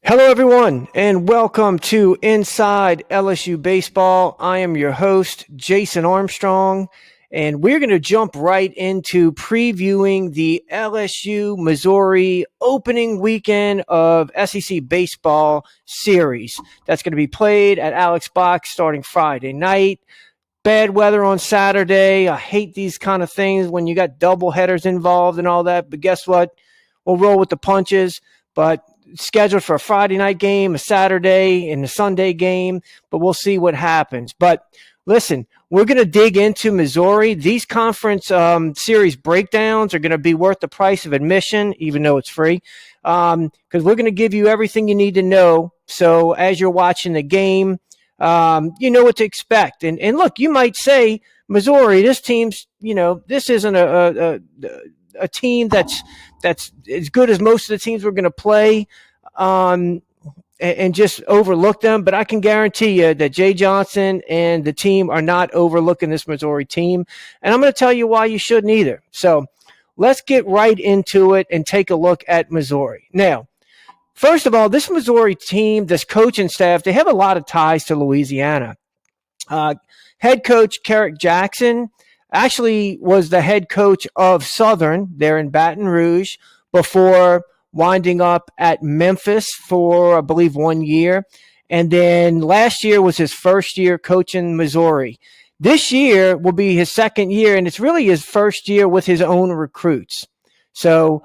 Hello, everyone, and welcome to Inside LSU Baseball. I am your host, Jason Armstrong, and we're going to jump right into previewing the LSU Missouri opening weekend of SEC Baseball Series. That's going to be played at Alex Box starting Friday night. Bad weather on Saturday. I hate these kind of things when you got double headers involved and all that, but guess what? We'll roll with the punches. But scheduled for a Friday night game, a Saturday, and a Sunday game, but we'll see what happens. But listen, we're going to dig into Missouri. These conference series breakdowns are going to be worth the price of admission, even though it's free, because we're going to give you everything you need to know. So as you're watching the game, you know what to expect. And look, you might say, Missouri, this team's, this isn't a team that's as good as most of the teams we're going to play, and just overlook them. But I can guarantee you that Jay Johnson and the team are not overlooking this Missouri team. And I'm going to tell you why you shouldn't either. So let's get right into it and take a look at Missouri. Now, first of all, this Missouri team, this coaching staff, they have a lot of ties to Louisiana. Head coach Kerrick Jackson actually was the head coach of Southern there in Baton Rouge before winding up at Memphis for, I believe, 1 year. And then last year was his first year coaching Missouri. This year will be his second year, and it's really his first year with his own recruits. So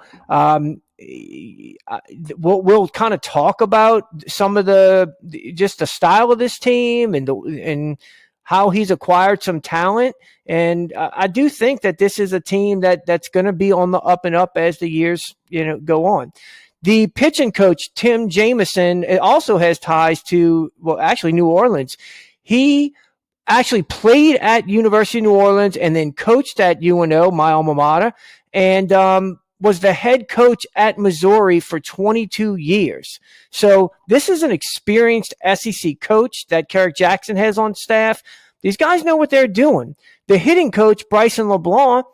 we'll kind of talk about some of the style of this team and how he's acquired some talent. And I do think that this is a team that's going to be on the up and up as the years go on. The pitching coach, Tim Jamison, also has ties to, New Orleans. He actually played at University of New Orleans and then coached at UNO, my alma mater, and was the head coach at Missouri for 22 years. So this is an experienced SEC coach that Kerrick Jackson has on staff. These guys know what they're doing. The hitting coach, Bryson LeBlanc,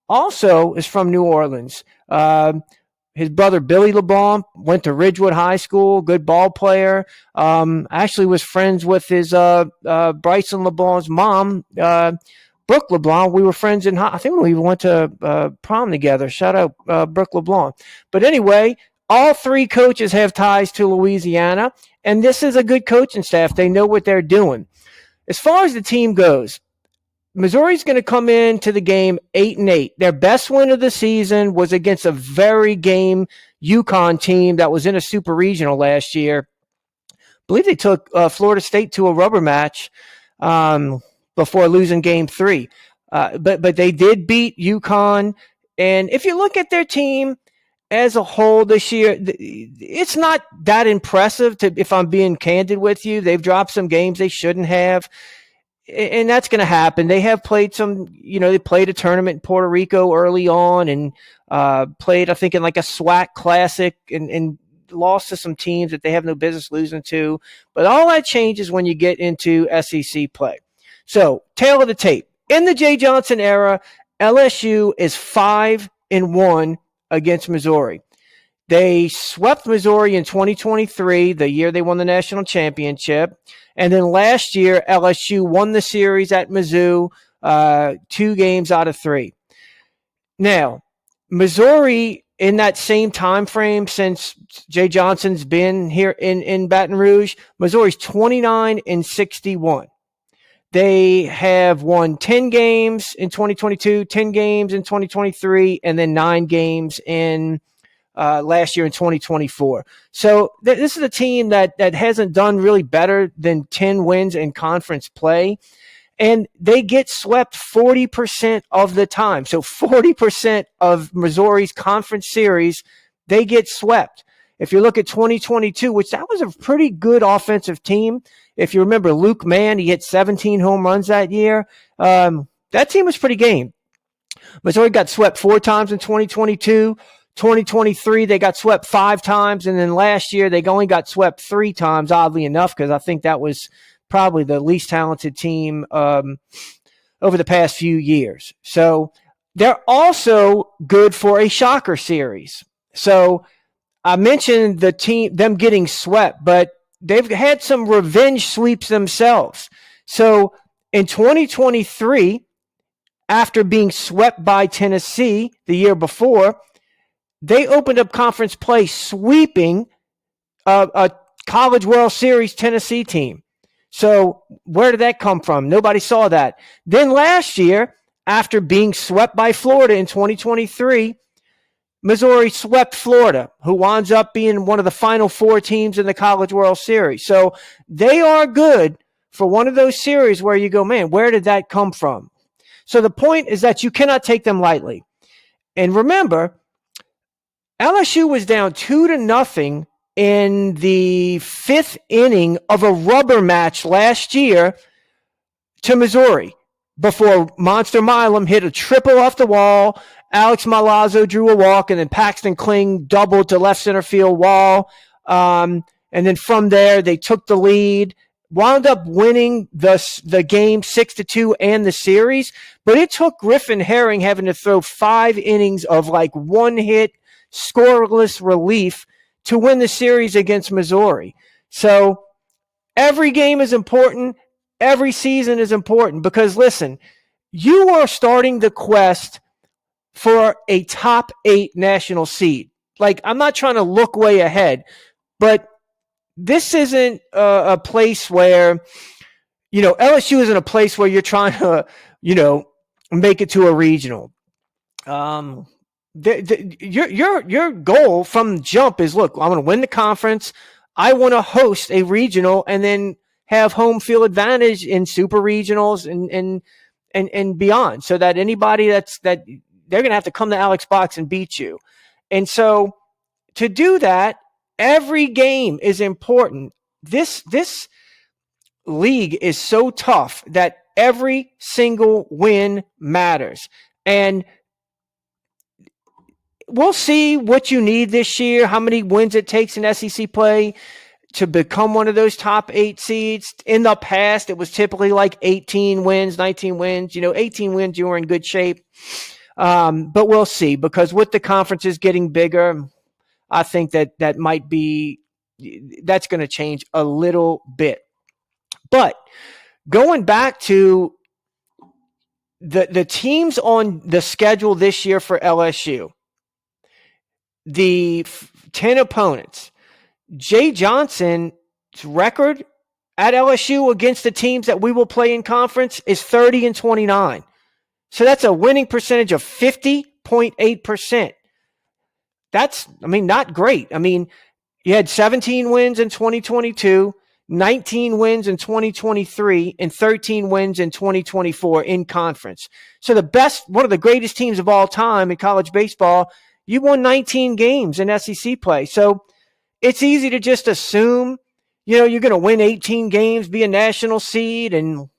also is from New Orleans. His brother, Billy LeBlanc, went to Ridgewood High School, good ball player. Actually was friends with his Bryson LeBlanc's mom, Brooke LeBlanc. We were friends I think we went to prom together. Shout out Brooke LeBlanc. But anyway, all three coaches have ties to Louisiana, and this is a good coaching staff. They know what they're doing. As far as the team goes, Missouri's going to come into the game 8-8. Their best win of the season was against a very game UConn team that was in a super regional last year. I believe they took Florida State to a rubber match before losing game 3. But they did beat UConn. And if you look at their team as a whole this year, it's not that impressive, if I'm being candid with you. They've dropped some games they shouldn't have. And that's going to happen. They have played they played a tournament in Puerto Rico early on and played, I think, in like a SWAC Classic and lost to some teams that they have no business losing to. But all that changes when you get into SEC play. So, tail of the tape. In the Jay Johnson era, LSU is 5-1 against Missouri. They swept Missouri in 2023, the year they won the national championship. And then last year, LSU won the series at Mizzou, 2 games out of 3. Now, Missouri, in that same time frame since Jay Johnson's been here in Baton Rouge, Missouri's 29-61. They have won 10 games in 2022, 10 games in 2023, and then 9 games in last year in 2024. So this is a team that hasn't done really better than 10 wins in conference play. And they get swept 40% of the time. So 40% of Missouri's conference series, they get swept. If you look at 2022, which that was a pretty good offensive team. If you remember Luke Mann, he hit 17 home runs that year. That team was pretty game. Missouri got swept 4 times in 2022. 2023, they got swept 5 times. And then last year, they only got swept 3 times, oddly enough, because I think that was probably the least talented team over the past few years. So they're also good for a shocker series. So I mentioned them getting swept, but they've had some revenge sweeps themselves. So in 2023, after being swept by Tennessee the year before, they opened up conference play sweeping a College World Series Tennessee team. So where did that come from? Nobody saw that. Then last year, after being swept by Florida in 2023, Missouri swept Florida, who winds up being one of the final four teams in the College World Series. So they are good for one of those series where you go, man, where did that come from? So the point is that you cannot take them lightly. And remember, LSU was down 2-0 in the fifth inning of a rubber match last year to Missouri before Monster Milam hit a triple off the wall. Alex Malazzo drew a walk, and then Paxton Kling doubled to left center field wall. And then from there, they took the lead, wound up winning the game 6-2 and the series. But it took Griffin Herring having to throw 5 innings of like one hit, scoreless relief to win the series against Missouri. So every game is important. Every season is important because, listen, you are starting the quest for a top 8 national seed. Like, I'm not trying to look way ahead, but this isn't a place where, LSU isn't a place where you're trying to, make it to a regional. Your goal from jump is, look, I want to win the conference. I want to host a regional and then have home field advantage in super regionals and beyond, so that anybody that they're going to have to come to Alex Box and beat you. And so to do that, every game is important. This league is so tough that every single win matters. And we'll see what you need this year, how many wins it takes in SEC play to become one of those top 8 seeds. In the past, it was typically like 18 wins, 19 wins. 18 wins, you were in good shape. But we'll see, because with the conferences getting bigger, I think that might be, that's going to change a little bit. But going back to the teams on the schedule this year for LSU, the 10 opponents, Jay Johnson's record at LSU against the teams that we will play in conference is 30-29. So that's a winning percentage of 50.8%. That's, not great. You had 17 wins in 2022, 19 wins in 2023, and 13 wins in 2024 in conference. So one of the greatest teams of all time in college baseball, you won 19 games in SEC play. So it's easy to just assume, you're going to win 18 games, be a national seed, and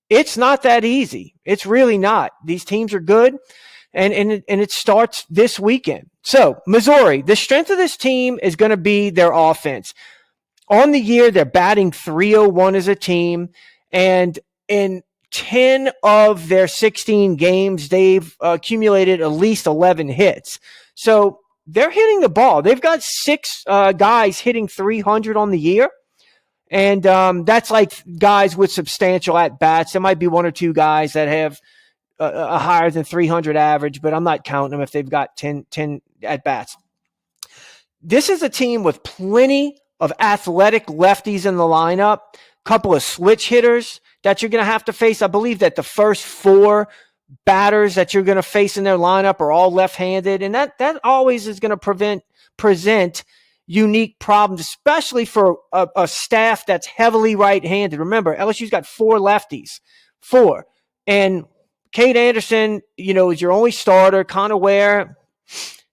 it's not that easy. It's really not. These teams are good, and it starts this weekend. So, Missouri, the strength of this team is going to be their offense. On the year, they're batting .301 as a team, and in 10 of their 16 games, they've accumulated at least 11 hits. So they're hitting the ball. They've got 6 guys hitting .300 on the year. And that's like guys with substantial at-bats. There might be 1 or 2 guys that have a higher than .300 average, but I'm not counting them if they've got 10 at-bats. This is a team with plenty of athletic lefties in the lineup, a couple of switch hitters that you're going to have to face. I believe that the first 4 batters that you're going to face in their lineup are all left-handed, and that always is going to present unique problems, especially for a staff that's heavily right-handed. Remember, LSU's got 4 lefties. 4. And Cade Anderson, is your only starter. Connor Ware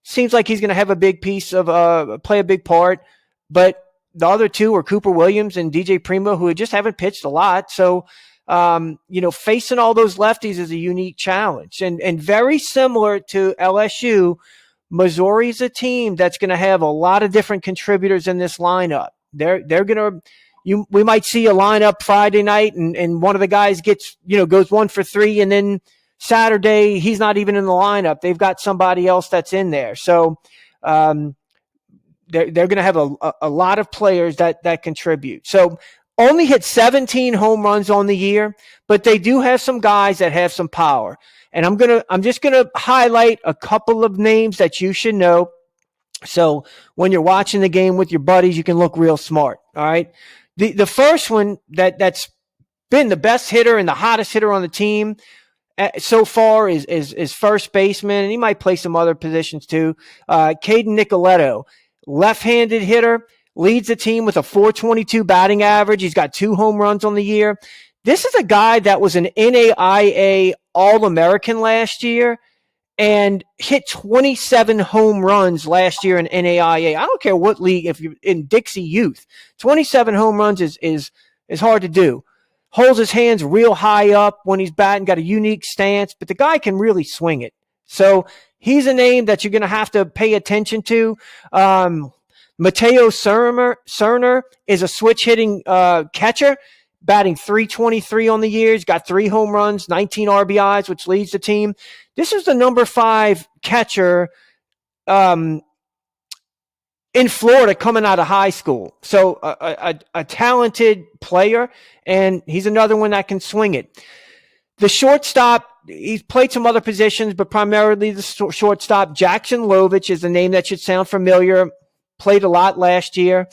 seems like he's going to have a big piece of play a big part. But the other 2 are Cooper Williams and DJ Primo, who just haven't pitched a lot. So, facing all those lefties is a unique challenge. And very similar to LSU, Missouri's a team that's going to have a lot of different contributors in this lineup. They're going to, we might see a lineup Friday night and one of the guys goes 1 for 3, and then Saturday he's not even in the lineup. They've got somebody else that's in there. So they're going to have a lot of players that contribute. So only hit 17 home runs on the year, but they do have some guys that have some power. And I'm just gonna highlight a couple of names that you should know. So when you're watching the game with your buddies, you can look real smart. All right. The first one that's been the best hitter and the hottest hitter on the team so far is first baseman, and he might play some other positions too. Caden Nicoletto, left-handed hitter, leads the team with a .422 batting average. He's got 2 home runs on the year. This is a guy that was an NAIA All-American last year and hit 27 home runs last year in NAIA. I don't care what league, if you're in Dixie Youth, 27 home runs is hard to do. Holds his hands real high up when he's batting, got a unique stance, but the guy can really swing it. So he's a name that you're going to have to pay attention to. Mateo Cerner is a switch-hitting catcher, batting .323 on the year. He's got 3 home runs, 19 RBIs, which leads the team. This is the number 5 catcher in Florida coming out of high school. So a talented player, and he's another one that can swing it. The shortstop, he's played some other positions, but primarily the shortstop. Jackson Lovich is a name that should sound familiar. Played a lot last year,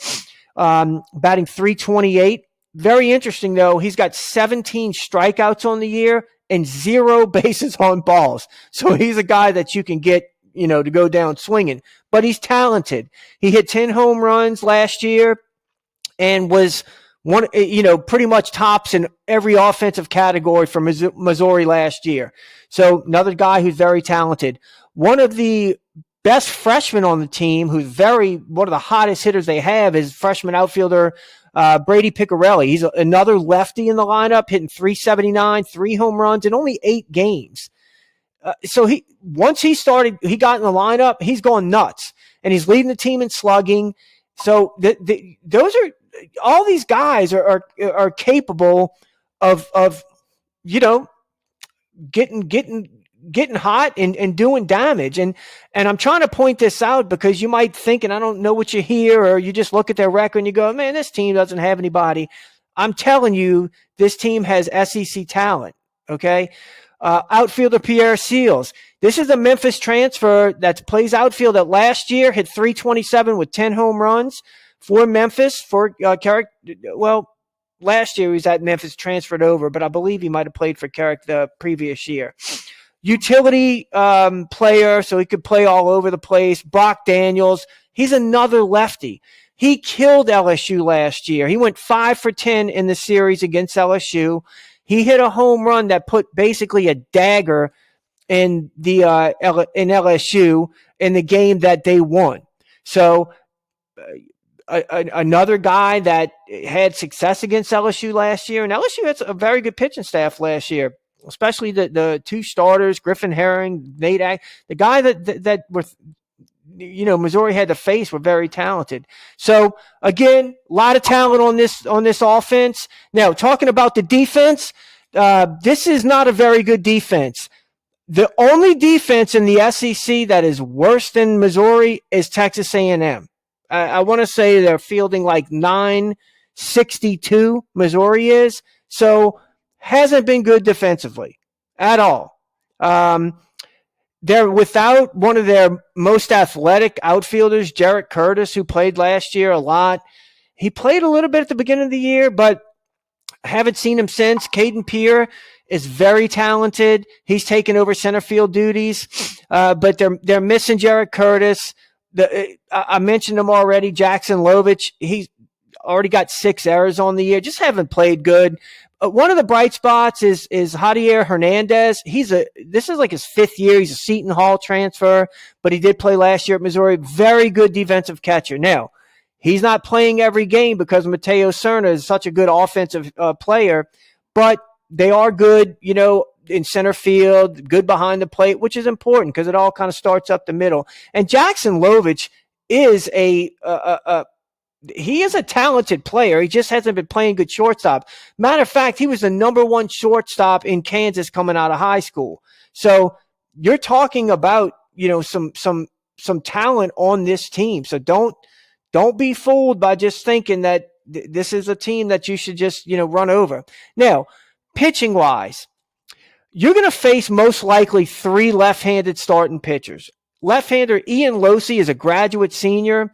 batting .328. Very interesting, though. He's got 17 strikeouts on the year and 0 bases on balls. So he's a guy that you can get, to go down swinging. But he's talented. He hit 10 home runs last year and was pretty much tops in every offensive category for Missouri last year. So another guy who's very talented. One of the best freshmen on the team, who's one of the hottest hitters they have, is freshman outfielder Brady Piccarelli. He's another lefty in the lineup, hitting .379, 3 home runs in only 8 games. So once he got in the lineup, he's going nuts, and he's leading the team in slugging. So those are all these guys are capable of getting hot and doing damage. And I'm trying to point this out because you might think, and I don't know what you hear, or you just look at their record and you go, man, this team doesn't have anybody. I'm telling you, this team has SEC talent. Okay. Outfielder Pierre Seals. This is a Memphis transfer that plays outfield that last year hit .327 with 10 home runs for Memphis for Carrick. Well, last year he was at Memphis, transferred over, but I believe he might have played for Carrick the previous year. Utility player, so he could play all over the place. Brock Daniels, he's another lefty. He killed LSU last year. He went 5 for 10 in the series against LSU. He hit a home run that put basically a dagger in in LSU in the game that they won. So another guy that had success against LSU last year, and LSU had a very good pitching staff last year, especially the 2 starters, Griffin Herring, Nate Ack. The guy that were, Missouri had to face were very talented. So again, a lot of talent on this offense. Now, talking about the defense, this is not a very good defense. The only defense in the SEC that is worse than Missouri is Texas A&M. I want to say they're fielding like 962. Missouri is. So hasn't been good defensively at all. They're without one of their most athletic outfielders, Jarrett Curtis, who played last year a lot. He played a little bit at the beginning of the year, but haven't seen him since. Caden Pierre is very talented. He's taken over center field duties, but they're missing Jarrett Curtis. I mentioned him already, Jackson Lovich. He's already got 6 errors on the year. Just haven't played good. One of the bright spots is Javier Hernandez. This is like his 5th year. He's a Seton Hall transfer, but he did play last year at Missouri. Very good defensive catcher. Now, he's not playing every game because Mateo Cerna is such a good offensive player, but they are good, in center field, good behind the plate, which is important because it all kind of starts up the middle. And Jackson Lovich is he is a talented player. He just hasn't been playing good shortstop. Matter of fact, he was the number 1 shortstop in Kansas coming out of high school. So you're talking about, some talent on this team. So don't Don't be fooled by just thinking that this is a team that you should just, run over. Now, pitching wise, you're going to face most likely 3 left-handed starting pitchers. Left-hander Ian Losey is a graduate senior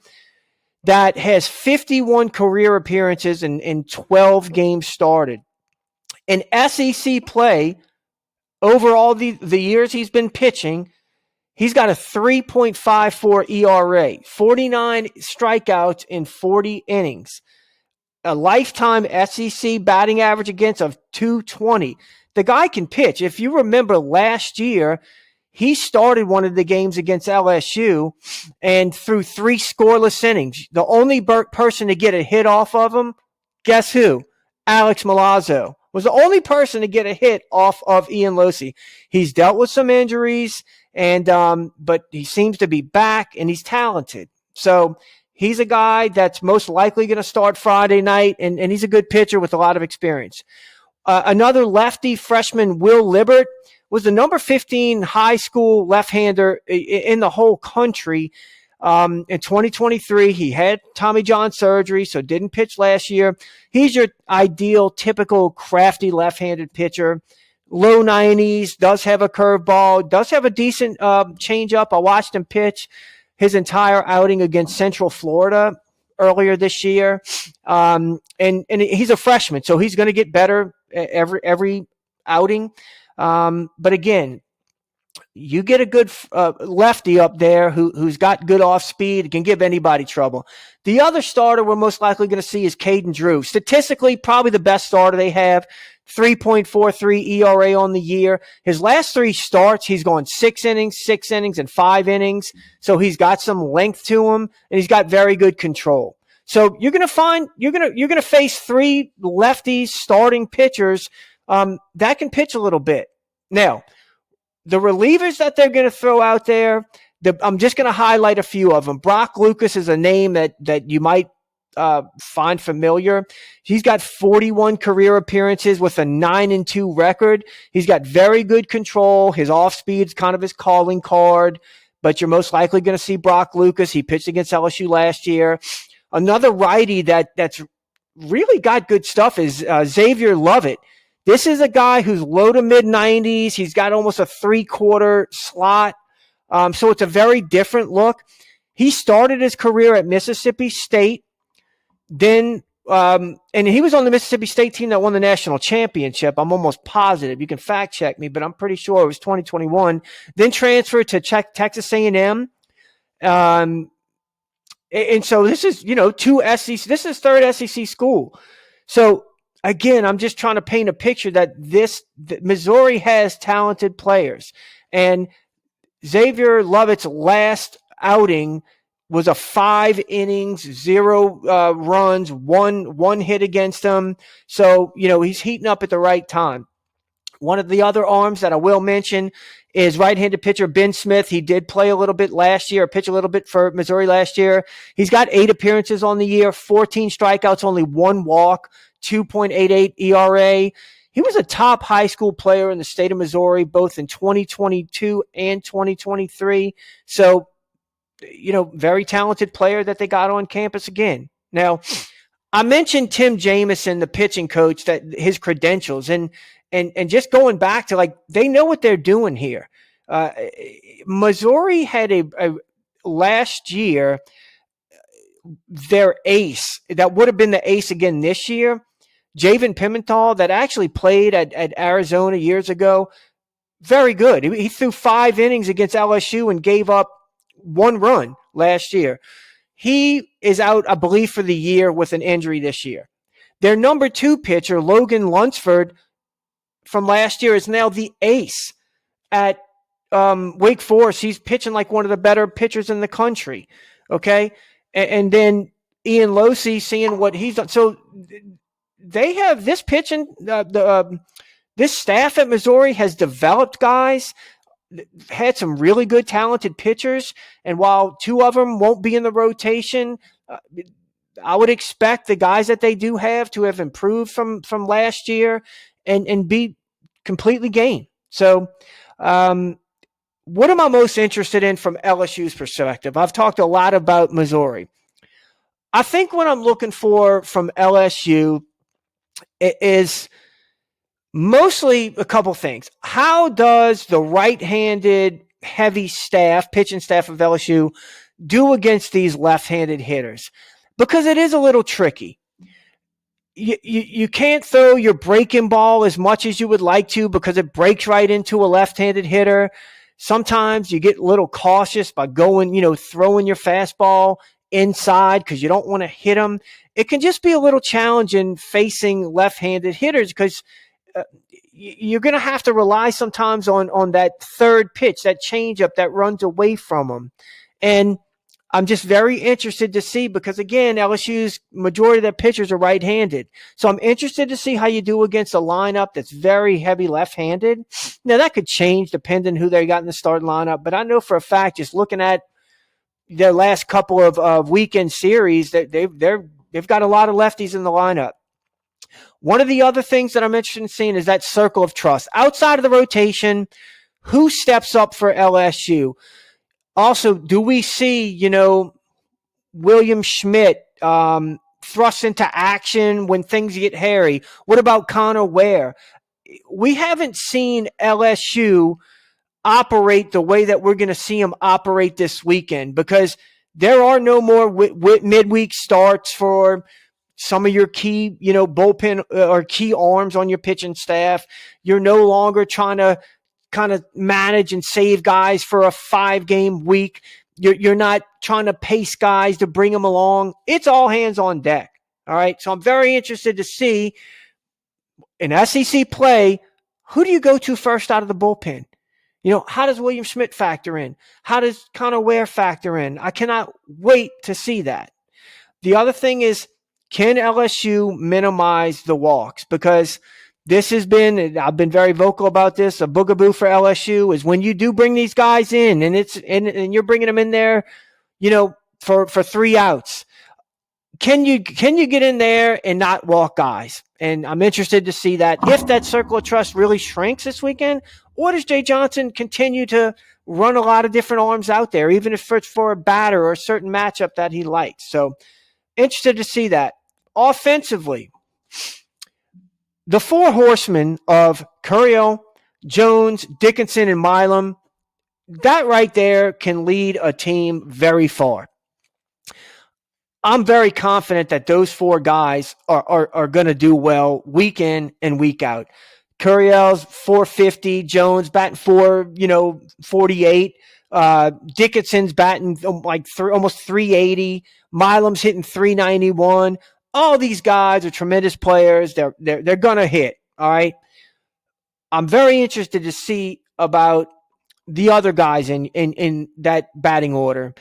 that has 51 career appearances in 12 games started. In SEC play, over all the years he's been pitching, he's got a 3.54 ERA, 49 strikeouts in 40 innings, a lifetime SEC batting average against of 220. The guy can pitch. If you remember last year, he started one of the games against LSU and threw 3 scoreless innings. The only person to get a hit off of him, guess who? Alex Milazzo was the only person to get a hit off of Ian Losey. He's dealt with some injuries, and but he seems to be back, and he's talented. So he's a guy that's most likely going to start Friday night, and he's a good pitcher with a lot of experience. Another lefty, freshman Will Libbert, was the number 15 high school left-hander in the whole country. In 2023, he had Tommy John surgery, so didn't pitch last year. He's your ideal, typical, crafty left-handed pitcher. Low 90s, does have a curveball, does have a decent changeup. I watched him pitch his entire outing against Central Florida earlier this year. And he's a freshman, so he's going to get better every outing. But again, you get a good lefty up there who's got good off speed, can give anybody trouble. The other starter we're most likely going to see is Caden Drew. Statistically, probably the best starter they have. 3.43 ERA on the year. His last 3 starts, he's gone 6 innings, and 5 innings. So he's got some length to him, and he's got very good control. So you're going to face 3 lefties starting pitchers that can pitch a little bit. Now, the relievers that they're going to throw out there, I'm just going to highlight a few of them. Brock Lucas is a name that you might find familiar. He's got 41 career appearances with a 9-2 record. He's got very good control. His off speed's kind of his calling card, but you're most likely going to see Brock Lucas. He pitched against LSU last year. Another righty that's really got good stuff is Xavier Lovett. This is a guy who's low to mid 90s. He's got almost a 3/4 slot. So it's a very different look. He started his career at Mississippi State. Then, and he was on the Mississippi State team that won the national championship. I'm almost positive. You can fact check me, but I'm pretty sure it was 2021. Then transferred to Texas A&M. And so this is, 2 SEC. This is 3rd SEC school. So again, I'm just trying to paint a picture that Missouri has talented players. And Xavier Lovett's last outing was a 5 innings, 0 runs, one hit against him. So, he's heating up at the right time. One of the other arms that I will mention is right-handed pitcher Ben Smith. He did play a little bit last year, pitch a little bit for Missouri last year. He's got 8 appearances on the year, 14 strikeouts, only 1 walk, 2.88 ERA. He was a top high school player in the state of Missouri, both in 2022 and 2023. So, very talented player that they got on campus again. Now, I mentioned Tim Jamison, the pitching coach, that his credentials and just going back to they know what they're doing here. Missouri had a last year, their ace that would have been the ace again this year, Javen Pimental, that actually played at Arizona years ago. Very good. He threw 5 innings against LSU and gave up 1 run last year. He is out, I believe, for the year with an injury this year. Their number 2 pitcher, Logan Lunsford, from last year is now the ace at Wake Forest. He's pitching like one of the better pitchers in the country. Okay. And then Ian Losey, seeing what he's done. So they have this pitching, this staff at Missouri has developed guys, had some really good talented pitchers. And while 2 of them won't be in the rotation, I would expect the guys that they do have to have improved from last year and be completely game. So what am I most interested in from LSU's perspective? I've talked a lot about Missouri. I think what I'm looking for from LSU is mostly a couple things. How does the right-handed heavy staff, pitching staff of LSU, do against these left-handed hitters? Because it is a little tricky. You can't throw your breaking ball as much as you would like to because it breaks right into a left-handed hitter. Sometimes you get a little cautious by going, throwing your fastball inside because you don't want to hit them. It can just be a little challenging facing left-handed hitters because you're going to have to rely sometimes on that third pitch, that changeup that runs away from them. And I'm just very interested to see because, again, LSU's majority of their pitchers are right-handed. So I'm interested to see how you do against a lineup that's very heavy left-handed. Now, that could change depending who they got in the starting lineup. But I know for a fact, just looking at their last couple of weekend series, that they've got a lot of lefties in the lineup. One of the other things that I'm interested in seeing is that circle of trust. Outside of the rotation, who steps up for LSU? Also, do we see, William Schmidt thrust into action when things get hairy? What about Connor Ware? We haven't seen LSU operate the way that we're going to see them operate this weekend because there are no more midweek starts for some of your key, bullpen or key arms on your pitching staff. You're no longer trying to kind of manage and save guys for a 5-game week. You're not trying to pace guys to bring them along. It's all hands on deck. All right. So I'm very interested to see in SEC play, who do you go to first out of the bullpen? How does William Schmidt factor in? How does Connor Ware factor in? I cannot wait to see that. The other thing is, can LSU minimize the walks? Because this has been, I've been very vocal about this, a boogaboo for LSU is when you do bring these guys in and you're bringing them in there, for 3 outs. Can you get in there and not walk guys? And I'm interested to see that if that circle of trust really shrinks this weekend, or does Jay Johnson continue to run a lot of different arms out there, even if it's for a batter or a certain matchup that he likes? So interested to see that. Offensively, the 4 horsemen of Curiel, Jones, Dickinson, and Milam, that right there can lead a team very far. I'm very confident that those 4 guys are going to do well week in and week out. Curiel's 450, Jones batting 448, Dickinson's batting like almost 380, Milam's hitting 391. All these guys are tremendous players. They're going to hit, all right? I'm very interested to see about the other guys in that batting order.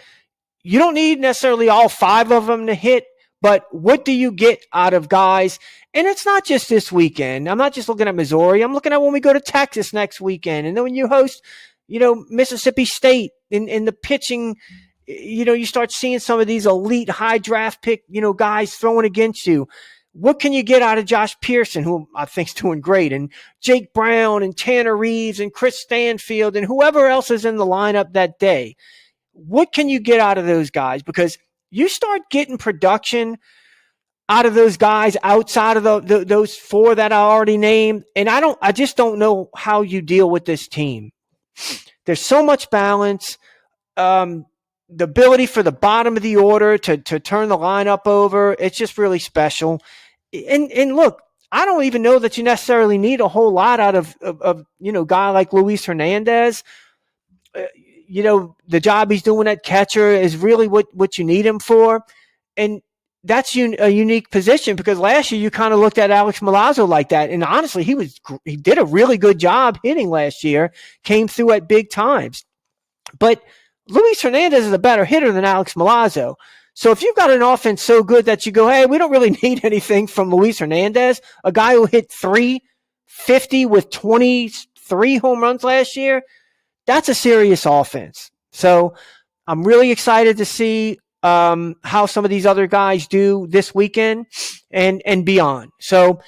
You don't need necessarily all 5 of them to hit, but what do you get out of guys? And it's not just this weekend. I'm not just looking at Missouri. I'm looking at when we go to Texas next weekend. And then when you host, Mississippi State in the pitching, you start seeing some of these elite high draft pick, guys throwing against you. What can you get out of Josh Pearson, who I think is doing great, and Jake Brown and Tanner Reeves and Chris Stanfield and whoever else is in the lineup that day? What can you get out of those guys? Because you start getting production out of those guys outside of those 4 that I already named, and I just don't know how you deal with this team. There's so much balance. The ability for the bottom of the order to turn the lineup over, it's just really special. And look, I don't even know that you necessarily need a whole lot out of a guy like Luis Hernandez. The job he's doing at catcher is really what you need him for. And that's a unique position because last year you kind of looked at Alex Milazzo like that. And honestly, he did a really good job hitting last year, came through at big times. But Luis Hernandez is a better hitter than Alex Milazzo. So if you've got an offense so good that you go, hey, we don't really need anything from Luis Hernandez, a guy who hit 350 with 23 home runs last year, that's a serious offense. So I'm really excited to see how some of these other guys do this weekend and beyond. So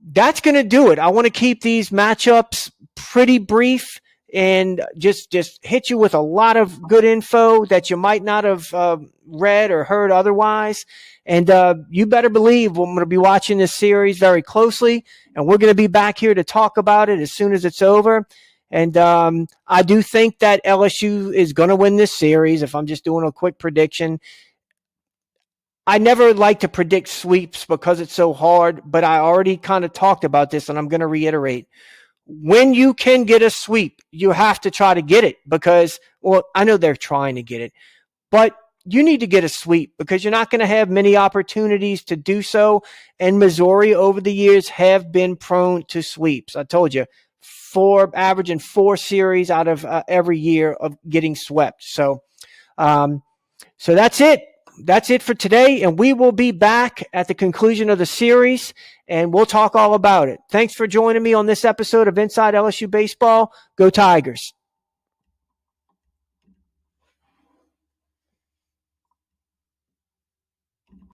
that's going to do it. I want to keep these matchups pretty brief. and just hit you with a lot of good info that you might not have read or heard otherwise. And you better believe I'm going to be watching this series very closely, and we're going to be back here to talk about it as soon as it's over. And I do think that LSU is going to win this series, if I'm just doing a quick prediction. I never like to predict sweeps because it's so hard, but I already kind of talked about this, and I'm going to reiterate. When you can get a sweep, you have to try to get it because, well, I know they're trying to get it, but you need to get a sweep because you're not going to have many opportunities to do so. And Missouri over the years have been prone to sweeps. I told you, averaging 4 series out of every year of getting swept. So that's it. That's it for today, and we will be back at the conclusion of the series, and we'll talk all about it. Thanks for joining me on this episode of Inside LSU Baseball. Go Tigers.